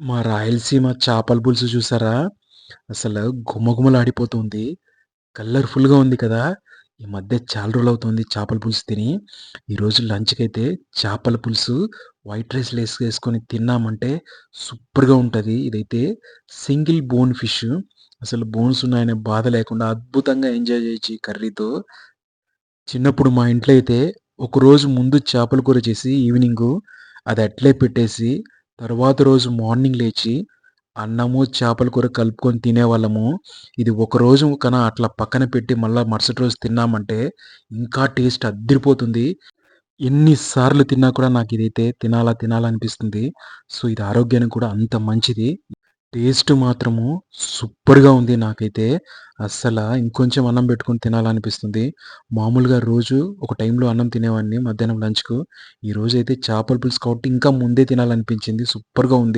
మా రాయలసీమ చేపల పులుసు చూసారా? అసలు గుమగుమలాడిపోతుంది. కలర్‌ఫుల్‌గా ఉంది కదా! ఈ మధ్య చాలా రోజులవుతుంది చేపల పులుసు తిని. ఈరోజు లంచ్‌కైతే చేపల పులుసు, వైట్ రైస్‌లో ఏసుకొని తిన్నామంటే సూపర్‌గా ఉంటది. ఇదైతే సింగిల్ బోన్ ఫిష్. అసలు బోన్స్ ఉన్నాయనే బాధ లేకుండా అద్భుతంగా ఎంజాయ్ చేయొచ్చు ఈ కర్రీతో. చిన్నప్పుడు మా ఇంట్లో అయితే ఒకరోజు ముందు చేపల కూర చేసి ఈవినింగు అది అట్లే పెట్టేసి, తరువాత రోజు మార్నింగ్ లేచి అన్నము, చేపల కూర కలుపుకొని తినేవాళ్ళము. ఇది ఒకరోజు అట్లా పక్కన పెట్టి మళ్ళా మరుసటి రోజు తిన్నామంటే ఇంకా టేస్ట్ అద్దిరిపోతుంది. ఎన్ని సార్లు తిన్నా కూడా నాకిదైతే తినాలా తినాలా అనిపిస్తుంది. సో, ఇది ఆరోగ్యానికి కూడా అంత మంచిది. టేస్ట్ మాత్రము సూపర్‌గా ఉంది నాకైతే. ఇంకొంచెం అన్నం పెట్టుకొని తినాలనిపిస్తుంది. మామూలుగా రోజు ఒక టైంలో అన్నం తినేవాడిని మధ్యాహ్నం లంచ్‌కు. ఈరోజైతే చేపల పులుసు కాబట్టి ఇంకా ముందే తినాలనిపించింది. సూపర్‌గా ఉంది.